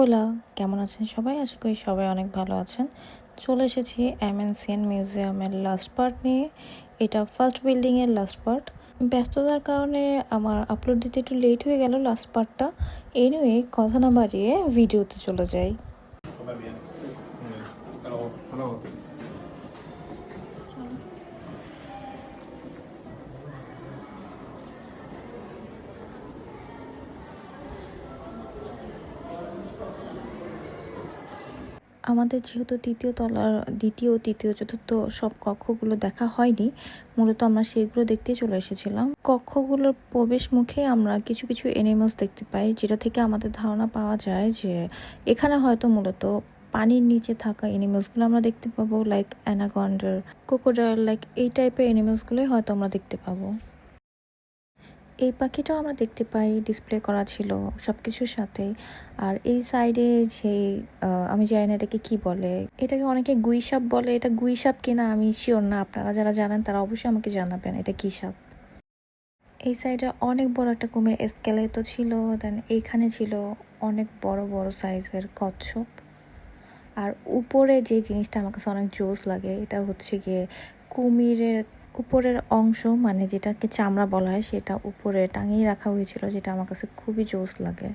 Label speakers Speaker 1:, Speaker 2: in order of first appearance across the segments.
Speaker 1: OLA, কেমন আছেন সবাই? আশা করি সবাই অনেক ভালো আছেন। চলে এসেছি এমএনসিএন মিউজিয়ামের লাস্ট পার্ট নিয়ে। এটা ফার্স্ট বিল্ডিংয়ের লাস্ট পার্ট। ব্যস্ততার কারণে আমার আপলোড দিতে একটু লেট হয়ে গেল লাস্ট পার্টটা। এনিওয়ে, কথা না বাড়িয়ে ভিডিওতে চলে যাই। আমাদের যেহেতু দ্বিতীয় তৃতীয় চতুর্থ সব কক্ষগুলো দেখা হয়নি, মূলত আমরা সেগুলো দেখতেই চলে এসেছিলাম। কক্ষগুলোর প্রবেশ মুখে আমরা কিছু কিছু অ্যানিমালস দেখতে পাই, যেটা থেকে আমাদের ধারণা পাওয়া যায় যে এখানে হয়তো মূলত পানির নিচে থাকা অ্যানিমালসগুলো আমরা দেখতে পাবো, লাইক অ্যানাকন্ডার, ক্রোকোডাইল, লাইক এই টাইপের অ্যানিমালসগুলোই হয়তো আমরা দেখতে পাবো। এই পাখিটাও আমরা দেখতে পাই, ডিসপ্লে করা ছিল সব কিছুর সাথে। আর এই সাইডে যে আমি জানি না এটাকে কি বলে, এটাকে অনেকে গুই সাপ বলে। এটা গুই সাপ কিনা আমি শিওর না, আপনারা যারা জানেন তারা অবশ্যই আমাকে জানাবেন এটা কি সাপ। এই সাইডে অনেক বড় একটা কুমির স্কেলেটো ছিল। দেন এইখানে ছিল অনেক বড় বড় সাইজের কচ্ছপ। আর উপরে যে জিনিসটা আমার কাছে অনেক জোস লাগে, এটা হচ্ছে গিয়ে কুমিরের উপরের অংশ, মানে যেটাকে চামড়া বলা হয়, সেটা উপরে টাঙিয়ে রাখা হয়েছিল, যেটা আমার কাছে খুবই জোস লাগে।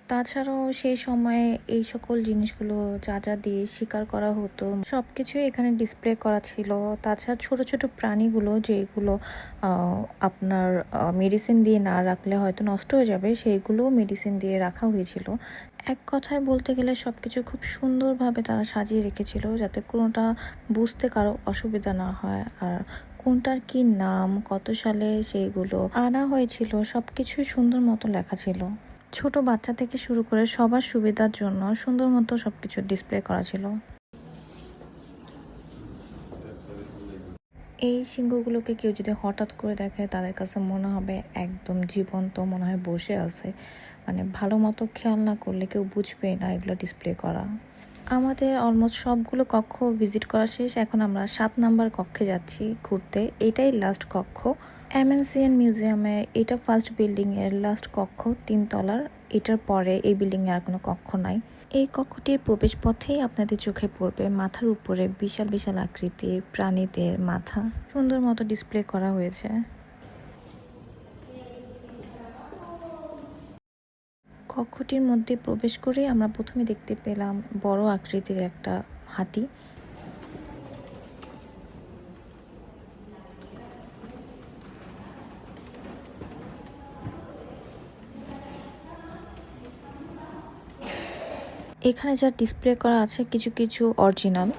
Speaker 1: তাছাড়াও সেই সময়ে এই সকল জিনিসগুলো যা যা দিয়ে শিকার করা হতো সব কিছুই এখানে ডিসপ্লে করা ছিল। তাছাড়া ছোট ছোট প্রাণীগুলো যেগুলো আপনার মেডিসিন দিয়ে না রাখলে হয়তো নষ্ট হয়ে যাবে, সেইগুলো মেডিসিন দিয়ে রাখা হয়েছিল। এক কথায় বলতে গেলে সব কিছু খুব সুন্দরভাবে তারা সাজিয়ে রেখেছিল, যাতে কোনোটা বুঝতে কারো অসুবিধা না হয়। আর কোনটার কি নাম, কত সালে সেইগুলো আনা হয়েছিল, সব কিছুই সুন্দর মতো লেখা ছিল। ছোট বাচ্চা থেকে শুরু করে সবার সুবিধার জন্য সুন্দর মতো সবকিছু ডিসপ্লে করা ছিল। এই সিংহগুলোকে কেউ যদি হঠাৎ করে দেখে, তাদের কাছে মনে হবে একদম জীবন্ত, মনে হয় বসে আছে। মানে ভালো মতো খেয়াল না করলে কেউ বুঝবেই না এগুলো ডিসপ্লে করা। আমাদের অলমোস্ট সবগুলো কক্ষ ভিজিট করা শেষ। এখন আমরা 7 নাম্বার কক্ষে যাচ্ছি ঘুরতে। এটাই লাস্ট কক্ষ এমএনসিএন মিউজিয়ামে। এটা ফার্স্ট বিল্ডিং এর লাস্ট কক্ষ, 3 তলার। এটার পরে এই বিল্ডিং এ আর কোনো কক্ষ নাই। এই কক্ষটির প্রবেশ পথেই আপনাদের চোখে পড়বে মাথার উপরে বিশাল বিশাল আকৃতির প্রাণীদের মাথা সুন্দর মতো ডিসপ্লে করা হয়েছে। কক্ষটির মধ্যে প্রবেশ করে আমরা প্রথমে দেখতে পেলাম বড় আকৃতির একটা হাতি। এখানে যা ডিসপ্লে করা আছে কিছু কিছু অরিজিনাল।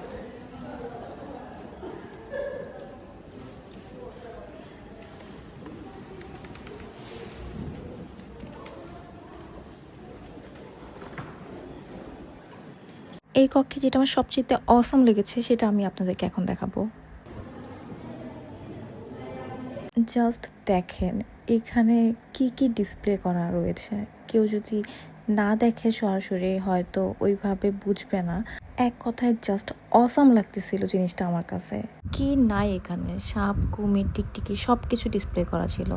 Speaker 1: এই কক্ষে যেটা আমার সবচেয়ে অসাম লেগেছে সেটা আমি আপনাদেরকে এখন দেখাবো। জাস্ট দেখেন এখানে কি কি ডিসপ্লে করা রয়েছে। কেউ যদি না দেখে সরাসরি হয়তো ওইভাবে বুঝবে না। এক কথায় জাস্ট অসাম লাগতেছিল জিনিসটা আমার কাছে। কি নাই এখানে, সাপ, কুমির, টিকটিকি সব কিছু ডিসপ্লে করা ছিল।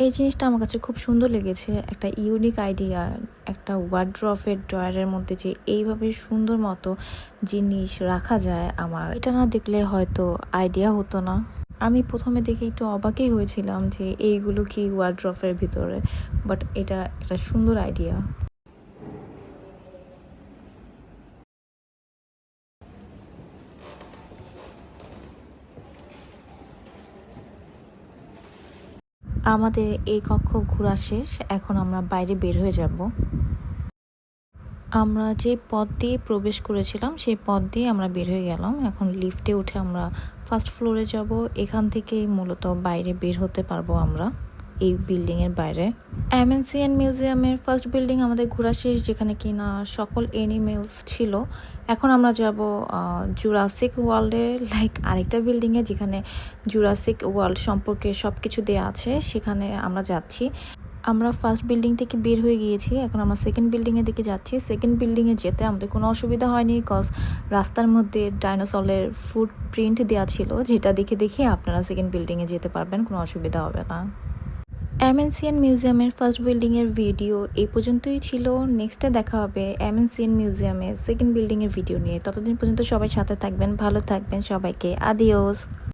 Speaker 1: এই জিনিসটা আমার কাছে খুব সুন্দর লেগেছে, একটা ইউনিক আইডিয়া। একটা ওয়ার্ড্রফের ড্রয়ারের মধ্যে যে এইভাবে সুন্দর মতো জিনিস রাখা যায়, আমার এটা না দেখলে হয়তো আইডিয়া হতো না। আমি প্রথমে দেখে একটু অবাকই হয়েছিলাম যে এইগুলো কি ওয়ার্ড্রফের ভিতরে, বাট এটা একটা সুন্দর আইডিয়া। আমাদের এই কক্ষ ঘোরা শেষ, এখন আমরা বাইরে বের হয়ে যাব। আমরা যে পথ দিয়ে প্রবেশ করেছিলাম সেই পথ দিয়ে আমরা বের হয়ে গেলাম। এখন লিফটে উঠে আমরা ফার্স্ট ফ্লোরে যাব। এখান থেকেই মূলত বাইরে বের হতে পারবো আমরা, এই বিল্ডিংয়ের বাইরে। এমএনসিএন মিউজিয়ামের ফার্স্ট বিল্ডিং আমাদের ঘোরা শেষ, যেখানে কিনা সকল এনিমেলস ছিল। এখন আমরা যাব জুরাসিক ওয়ার্ল্ডে, লাইক আরেকটা বিল্ডিংয়ে, যেখানে জুরাসিক ওয়ার্ল্ড সম্পর্কে সব কিছু দেওয়া আছে, সেখানে আমরা যাচ্ছি। আমরা ফার্স্ট বিল্ডিং থেকে বের হয়ে গিয়েছি, এখন আমরা সেকেন্ড বিল্ডিংয়ের দিকে যাচ্ছি। সেকেন্ড বিল্ডিংয়ে যেতে আমাদের কোনো অসুবিধা হয়নি, কজ রাস্তার মধ্যে ডাইনোসরের ফুট প্রিন্ট দেওয়া ছিল, যেটা দেখে দেখে আপনারা সেকেন্ড বিল্ডিংয়ে যেতে পারবেন, কোনো অসুবিধা হবে না। এমএনসিএন মিউজিয়ামের ফার্স্ট বিল্ডিংয়ের ভিডিও এই পর্যন্তই ছিল। নেক্সটে দেখা হবে এমএনসিএন মিউজিয়ামের সেকেন্ড বিল্ডিংয়ের ভিডিও নিয়ে। ততদিন পর্যন্ত সবাই সাথে থাকবেন, ভালো থাকবেন, সবাইকে আদিওস।